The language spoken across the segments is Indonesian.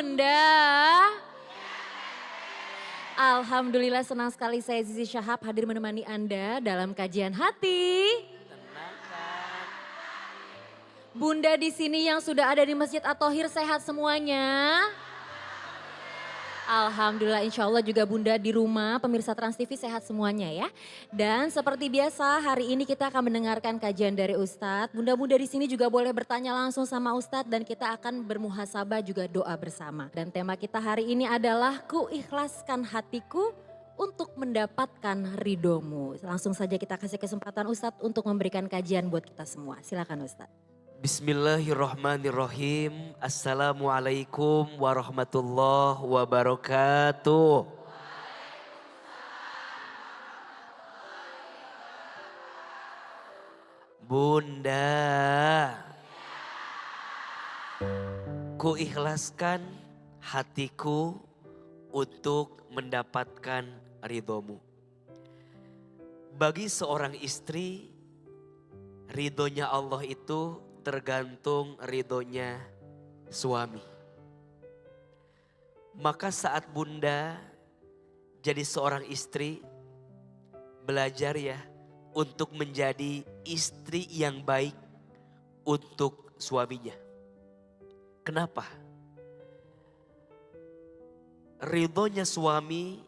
Bunda. Alhamdulillah senang sekali saya Zizi Syahab hadir menemani Anda dalam kajian hati. Tenangkan. Bunda di sini yang sudah ada di Masjid At-Thohir sehat semuanya. Alhamdulillah insya Allah juga Bunda di rumah pemirsa Trans TV sehat semuanya ya. Dan seperti biasa hari ini kita akan mendengarkan kajian dari Ustadz. Bunda-bunda di sini juga boleh bertanya langsung sama Ustadz dan kita akan bermuhasabah juga doa bersama. Dan tema kita hari ini adalah ku ikhlaskan hatiku untuk mendapatkan ridomu. Langsung saja kita kasih kesempatan Ustadz untuk memberikan kajian buat kita semua. Silakan Ustadz. Bismillahirrahmanirrahim. Assalamualaikum warahmatullahi wabarakatuh. Bunda, ku ikhlaskan hatiku untuk mendapatkan ridhomu. Bagi seorang istri, ridhonya Allah itu tergantung ridhonya suami. Maka saat Bunda jadi seorang istri, belajar ya untuk menjadi istri yang baik untuk suaminya. Kenapa? Ridhonya suami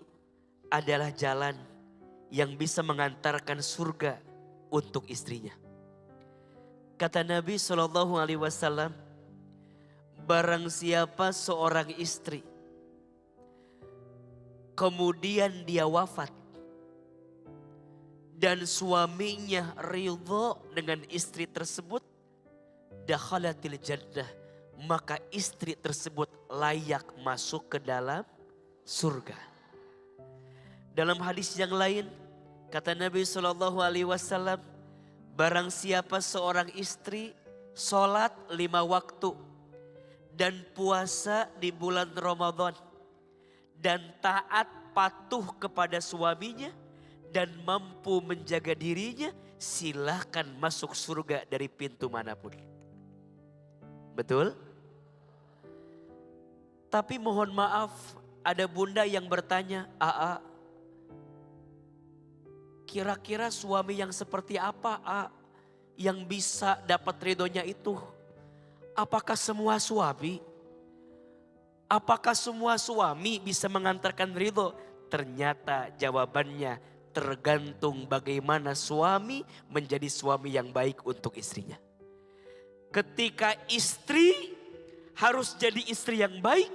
adalah jalan yang bisa mengantarkan surga untuk istrinya. Kata Nabi SAW, barang siapa seorang istri, kemudian dia wafat, dan suaminya ridho dengan istri tersebut, dakhalatil jannah, maka istri tersebut layak masuk ke dalam surga. Dalam hadis yang lain, kata Nabi SAW, barang siapa seorang istri sholat 5 waktu dan puasa di bulan Ramadan dan taat patuh kepada suaminya dan mampu menjaga dirinya, silahkan masuk surga dari pintu manapun. Betul? Tapi mohon maaf, ada bunda yang bertanya, kira-kira suami yang seperti apa yang bisa dapat ridhonya itu? Apakah semua suami? Apakah semua suami bisa mengantarkan ridho? Ternyata jawabannya tergantung bagaimana suami menjadi suami yang baik untuk istrinya. Ketika istri harus jadi istri yang baik,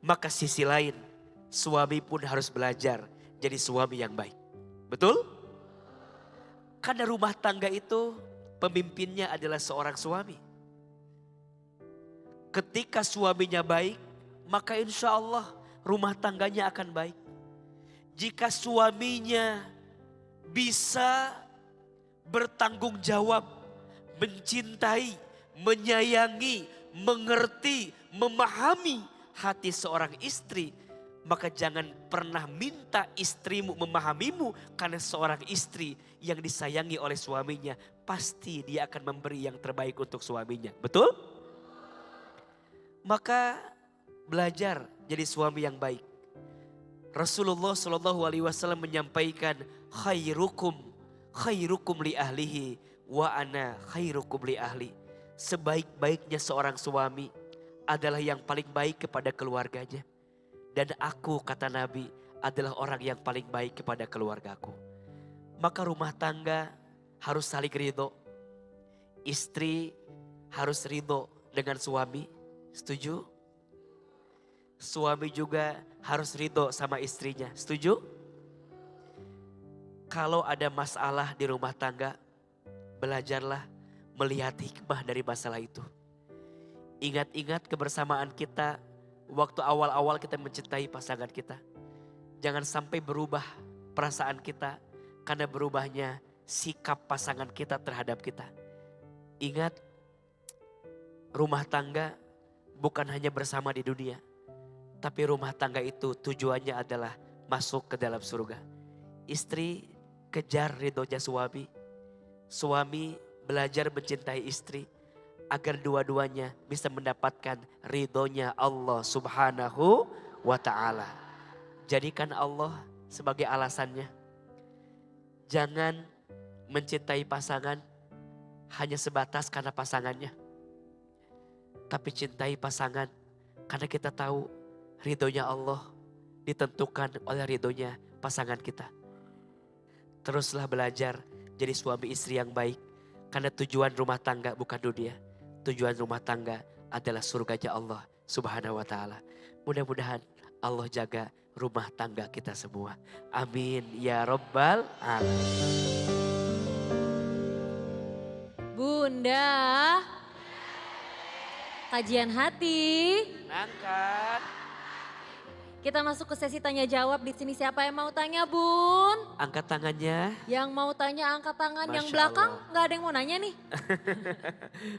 maka sisi lain suami pun harus belajar jadi suami yang baik. Betul? Karena rumah tangga itu pemimpinnya adalah seorang suami. Ketika suaminya baik, maka insya Allah rumah tangganya akan baik. Jika suaminya bisa bertanggung jawab, mencintai, menyayangi, mengerti, memahami hati seorang istri, maka jangan pernah minta istrimu memahamimu, karena seorang istri yang disayangi oleh suaminya pasti dia akan memberi yang terbaik untuk suaminya. Betul? Maka belajar jadi suami yang baik. Rasulullah SAW menyampaikan, khairukum li ahlihi wa ana khairukum li ahli. Sebaik-baiknya seorang suami adalah yang paling baik kepada keluarganya. Dan aku, kata Nabi, adalah orang yang paling baik kepada keluargaku. Maka rumah tangga harus saling ridho. Istri harus ridho dengan suami. Setuju? Suami juga harus ridho sama istrinya. Setuju? Kalau ada masalah di rumah tangga, belajarlah melihat hikmah dari masalah itu. Ingat-ingat kebersamaan kita waktu awal-awal kita mencintai pasangan kita. Jangan sampai berubah perasaan kita karena berubahnya sikap pasangan kita terhadap kita. Ingat, rumah tangga bukan hanya bersama di dunia, tapi rumah tangga itu tujuannya adalah masuk ke dalam surga. Istri kejar ridhonya suami, suami belajar mencintai istri agar dua-duanya bisa mendapatkan ridhonya Allah Subhanahu wa ta'ala. Jadikan Allah sebagai alasannya. Jangan mencintai pasangan hanya sebatas karena pasangannya. Tapi cintai pasangan karena kita tahu ridhonya Allah ditentukan oleh ridhonya pasangan kita. Teruslah belajar jadi suami istri yang baik. Karena tujuan rumah tangga bukan dunia. Tujuan rumah tangga adalah surganya Allah Subhanahu wa ta'ala. Mudah-mudahan Allah jaga rumah tangga kita semua. Amin ya rabbal alamin. Bunda, kajian hati. Angkat. Kita masuk ke sesi tanya jawab. Di sini siapa yang mau tanya, Bun? Angkat tangannya. Yang mau tanya angkat tangan. Yang Masya belakang Allah. nggak ada yang mau nanya nih.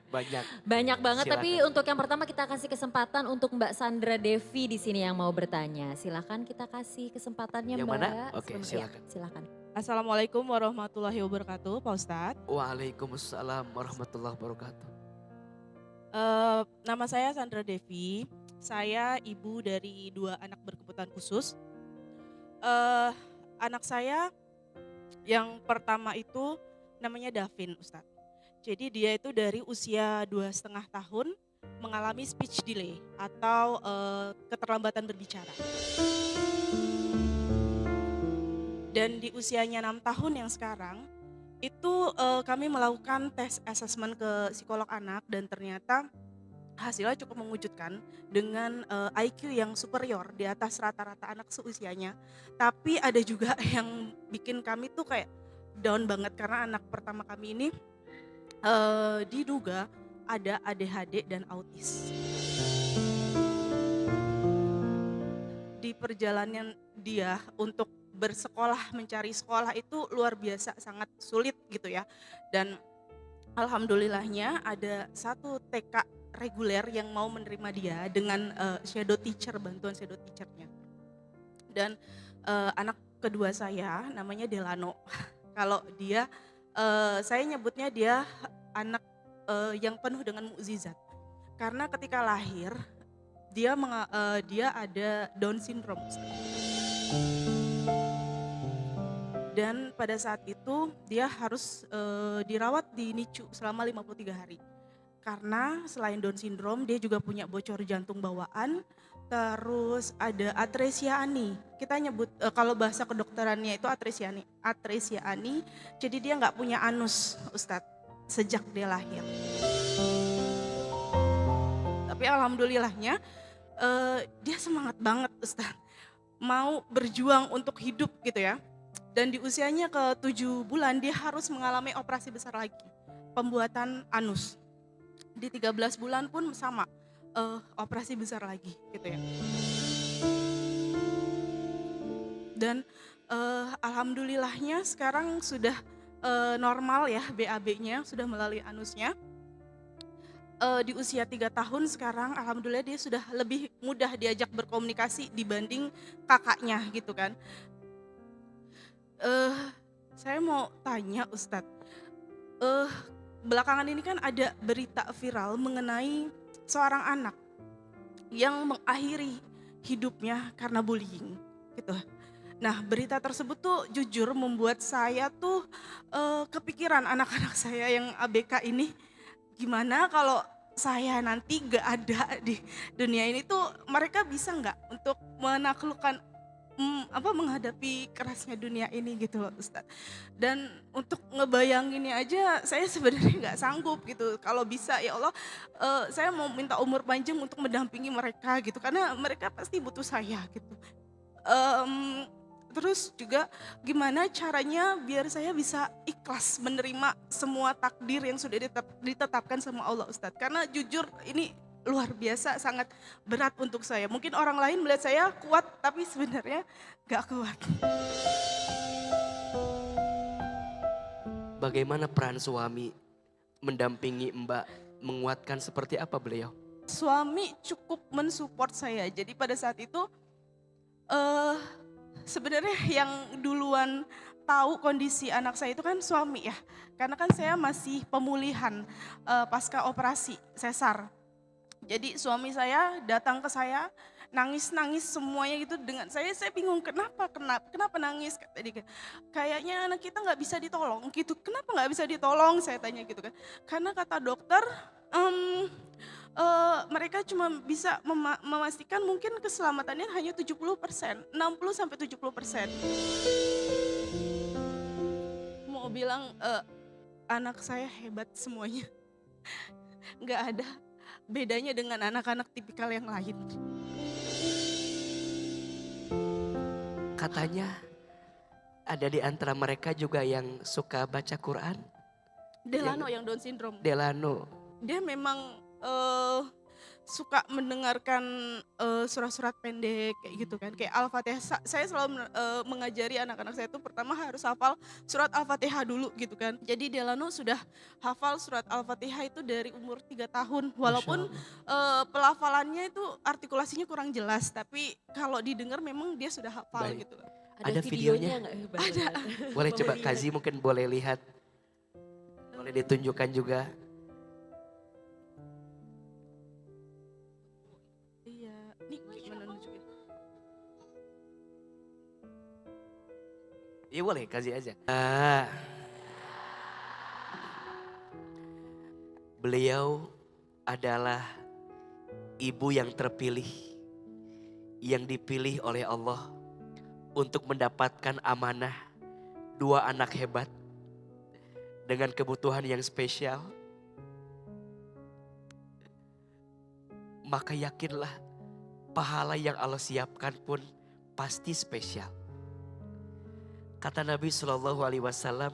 Banyak. Banyak banget, Silakan. tapi untuk yang pertama kita kasih kesempatan untuk Mbak Sandra Devi di sini yang mau bertanya. Silakan kita kasih kesempatannya, Yang Mbak. mana? Oke, Sebelum- silakan. Ya, silakan. Assalamualaikum warahmatullahi wabarakatuh, Pak Ustadz. Waalaikumsalam warahmatullahi wabarakatuh. Nama saya Sandra Devi. Saya ibu dari 2 anak berkebutuhan khusus. Anak saya yang pertama itu namanya Davin, Ustadz. Jadi dia itu dari usia 2,5 tahun mengalami speech delay atau keterlambatan berbicara. Dan di usianya 6 tahun yang sekarang, itu kami melakukan tes assessment ke psikolog anak dan ternyata hasilnya cukup mengejutkan dengan IQ yang superior di atas rata-rata anak seusianya. Tapi ada juga yang bikin kami tuh kayak down banget karena anak pertama kami ini diduga ada ADHD dan autis. Di perjalanan dia untuk bersekolah, mencari sekolah itu luar biasa sangat sulit gitu ya. Dan alhamdulillahnya ada satu TK reguler yang mau menerima dia dengan shadow teacher, bantuan shadow teachernya. Dan anak kedua saya namanya Delano. Kalau dia, saya nyebutnya dia anak yang penuh dengan mukjizat. Karena ketika lahir dia ada Down syndrome. Dan pada saat itu dia harus dirawat di NICU selama 53 hari. Karena selain Down syndrome dia juga punya bocor jantung bawaan, terus ada atresia ani. Kita nyebut kalau bahasa kedokterannya itu atresia ani. Jadi dia nggak punya anus, Ustadz, sejak dia lahir. Tapi alhamdulillahnya dia semangat banget, Ustadz, mau berjuang untuk hidup gitu ya. Dan di usianya ke 7 bulan dia harus mengalami operasi besar lagi, pembuatan anus. Di 13 bulan pun sama, operasi besar lagi gitu ya. Dan alhamdulillahnya sekarang sudah normal ya BAB-nya, sudah melalui anusnya. Di usia 3 tahun sekarang alhamdulillah dia sudah lebih mudah diajak berkomunikasi dibanding kakaknya gitu kan. Saya mau tanya Ustadz, belakangan ini kan ada berita viral mengenai seorang anak yang mengakhiri hidupnya karena bullying gitu. Nah berita tersebut tuh jujur membuat saya tuh kepikiran anak-anak saya yang ABK ini, gimana kalau saya nanti gak ada di dunia ini tuh mereka bisa gak untuk menaklukkan menghadapi kerasnya dunia ini gitu loh Ustadz. Dan untuk ngebayanginnya aja saya sebenarnya nggak sanggup gitu. Kalau bisa ya Allah, saya mau minta umur panjang untuk mendampingi mereka gitu. Karena mereka pasti butuh saya gitu. Terus juga gimana caranya biar saya bisa ikhlas menerima semua takdir yang sudah ditetapkan sama Allah Ustadz. Karena jujur ini luar biasa, sangat berat untuk saya. Mungkin orang lain melihat saya kuat, tapi sebenarnya gak kuat. Bagaimana peran suami mendampingi Mbak, menguatkan seperti apa beliau? Suami cukup mensupport saya. Jadi pada saat itu sebenarnya yang duluan tahu kondisi anak saya itu kan suami ya. Karena kan saya masih pemulihan pasca operasi sesar. Jadi suami saya datang ke saya, nangis-nangis semuanya gitu dengan saya bingung kenapa nangis, kata dia. Kayaknya anak kita nggak bisa ditolong gitu, kenapa nggak bisa ditolong, saya tanya gitu kan. Karena kata dokter, mereka cuma bisa memastikan mungkin keselamatannya hanya 70%, 60-70%. Mau bilang anak saya hebat semuanya, nggak ada bedanya dengan anak-anak tipikal yang lain. Katanya ada di antara mereka juga yang suka baca Quran. Delano yang Down syndrome. Delano. Dia memang suka mendengarkan surat-surat pendek kayak gitu kan. Kayak Al-Fatihah. Saya selalu mengajari anak-anak saya itu pertama harus hafal surat Al-Fatihah dulu gitu kan. Jadi Delano sudah hafal surat Al-Fatihah itu dari umur 3 tahun. Walaupun pelafalannya itu artikulasinya kurang jelas. Tapi kalau didengar memang dia sudah hafal Baik. gitu. Ada videonya? nggak? Ada. Boleh coba Kazi mungkin boleh lihat. Boleh ditunjukkan juga. Iya, nih gimana nunjukin? Iya boleh kasih aja. Beliau adalah ibu yang terpilih. Yang dipilih oleh Allah untuk mendapatkan amanah 2 anak hebat. Dengan kebutuhan yang spesial. Maka yakinlah pahala yang Allah siapkan pun pasti spesial. Kata Nabi SAW,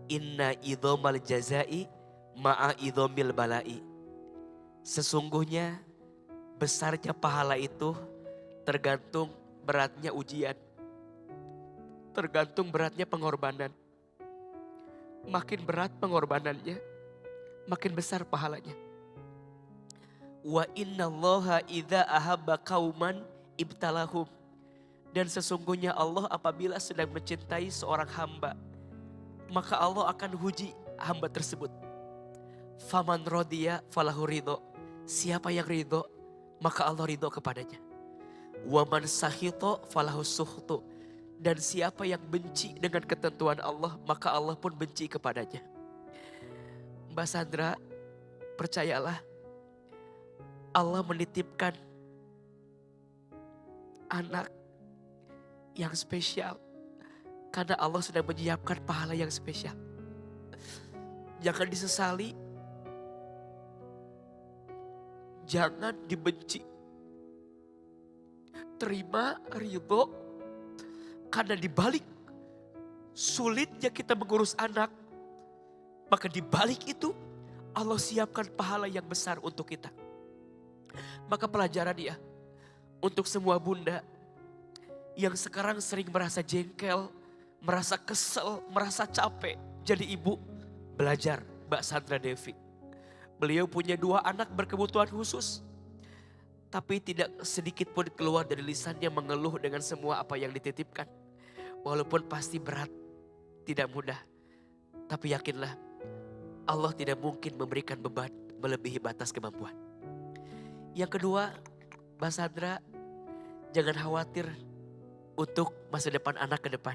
inna idhomal jazai ma'a idhomil balai. Sesungguhnya besarnya pahala itu tergantung beratnya ujian. Tergantung beratnya pengorbanan. Makin berat pengorbanannya, makin besar pahalanya. Wa innallaha idza ahabba qauman ibtalahum. Dan sesungguhnya Allah apabila sedang mencintai seorang hamba, maka Allah akan uji hamba tersebut. Faman rodiya falahu ridho. Siapa yang ridho, maka Allah ridho kepadanya. Wa man sahito falahu suhtu. Dan siapa yang benci dengan ketentuan Allah, maka Allah pun benci kepadanya. Mbak Sandra, percayalah, Allah menitipkan anak yang spesial. Karena Allah sedang menyiapkan pahala yang spesial. Jangan disesali. Jangan dibenci. Terima ridho. Karena dibalik sulitnya kita mengurus anak, maka dibalik itu Allah siapkan pahala yang besar untuk kita. Maka pelajaran ya, untuk semua bunda yang sekarang sering merasa jengkel, merasa kesel, merasa capek jadi ibu, belajar Mbak Sandra Devi. Beliau punya 2 anak berkebutuhan khusus. Tapi tidak sedikit pun keluar dari lisannya mengeluh dengan semua apa yang dititipkan. Walaupun pasti berat, tidak mudah. Tapi yakinlah, Allah tidak mungkin memberikan beban melebihi batas kemampuan. Yang kedua, Mbak Sandra, jangan khawatir untuk masa depan anak ke depan.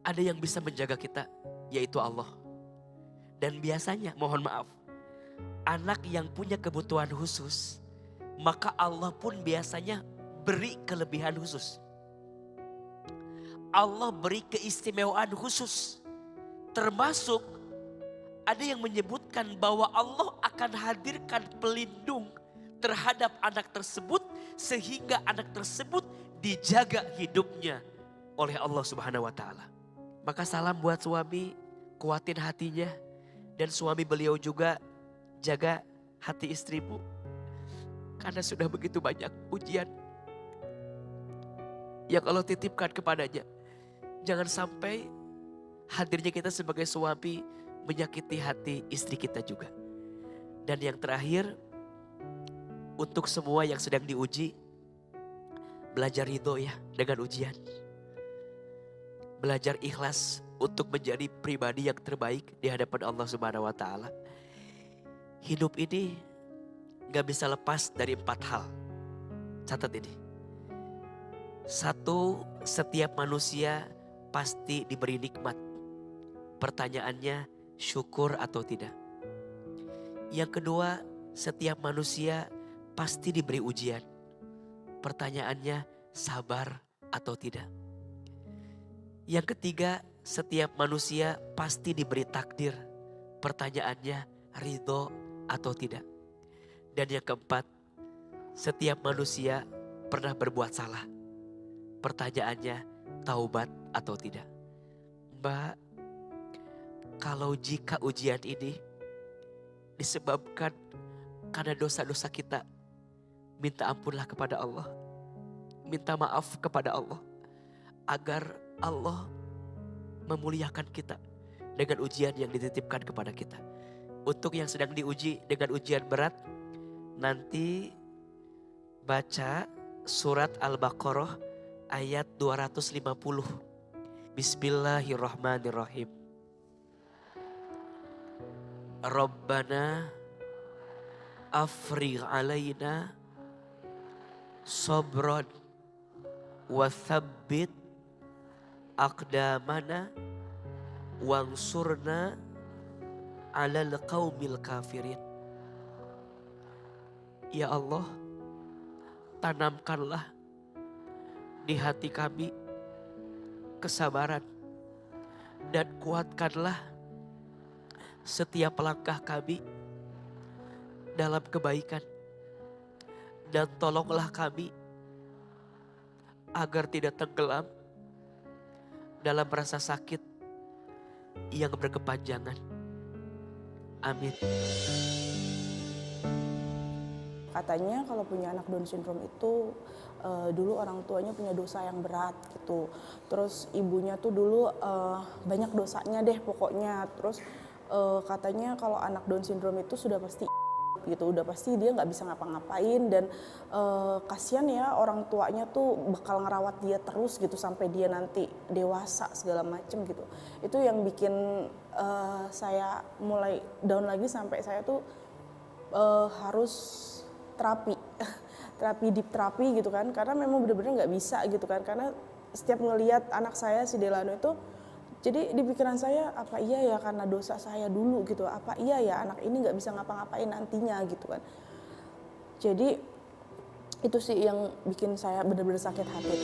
Ada yang bisa menjaga kita, yaitu Allah. Dan biasanya, mohon maaf, anak yang punya kebutuhan khusus, maka Allah pun biasanya beri kelebihan khusus. Allah beri keistimewaan khusus. Termasuk ada yang menyebutkan bahwa Allah akan hadirkan pelindung terhadap anak tersebut sehingga anak tersebut dijaga hidupnya oleh Allah Subhanahu wa taala. Maka salam buat suami, kuatin hatinya, dan suami beliau juga jaga hati istrimu. Karena sudah begitu banyak ujian yang Allah titipkan kepadanya. Jangan sampai hadirnya kita sebagai suami menyakiti hati istri kita juga. Dan yang terakhir, untuk semua yang sedang diuji, belajar ridho ya dengan ujian. belajar ikhlas untuk menjadi pribadi yang terbaik di hadapan Allah Subhanahu wa taala. Hidup ini gak bisa lepas dari 4 hal. Catat ini. 1, setiap manusia pasti diberi nikmat. Pertanyaannya, syukur atau tidak. Yang kedua, setiap manusia pasti diberi ujian. Pertanyaannya, sabar atau tidak. Yang ketiga, setiap manusia pasti diberi takdir. Pertanyaannya, ridho atau tidak. Dan yang keempat, setiap manusia pernah berbuat salah. Pertanyaannya, taubat atau tidak. Mbak, kalau jika ujian ini disebabkan karena dosa-dosa kita, minta ampunlah kepada Allah. Minta maaf kepada Allah. Agar Allah memuliakan kita dengan ujian yang dititipkan kepada kita. Untuk yang sedang diuji dengan ujian berat, nanti baca surat Al-Baqarah ayat 250. Bismillahirrahmanirrahim. Rabbana afrigh alaina sabran wa thabbit aqdamana wansurna alal qaumil kafirin. Ya Allah, tanamkanlah di hati kami kesabaran dan kuatkanlah setiap langkah kami dalam kebaikan, dan tolonglah kami agar tidak tenggelam dalam rasa sakit yang berkepanjangan. Amin. Katanya kalau punya anak Down syndrome itu dulu orang tuanya punya dosa yang berat gitu. Terus ibunya tuh dulu banyak dosanya deh pokoknya. Terus katanya kalau anak Down syndrome itu sudah pasti gitu, udah pasti dia nggak bisa ngapa-ngapain, dan kasihan ya orang tuanya tuh bakal ngerawat dia terus gitu sampai dia nanti dewasa segala macem gitu. Itu yang bikin saya mulai down lagi sampai saya tuh harus terapi deep terapi gitu kan, karena memang benar-benar nggak bisa gitu kan, karena setiap ngelihat anak saya si Delano itu, jadi di pikiran saya, apa iya ya karena dosa saya dulu gitu, apa iya ya anak ini nggak bisa ngapa-ngapain nantinya gitu kan. Jadi itu sih yang bikin saya benar-benar sakit hati.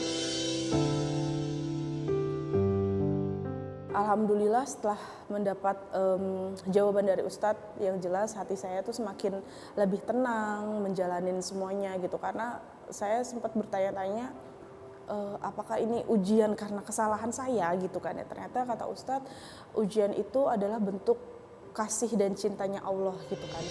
Alhamdulillah setelah mendapat jawaban dari Ustadz yang jelas, hati saya tuh semakin lebih tenang menjalanin semuanya gitu, karena saya sempat bertanya-tanya apakah ini ujian karena kesalahan saya gitu kan ya. Ternyata kata Ustadz, ujian itu adalah bentuk kasih dan cintanya Allah gitu kan.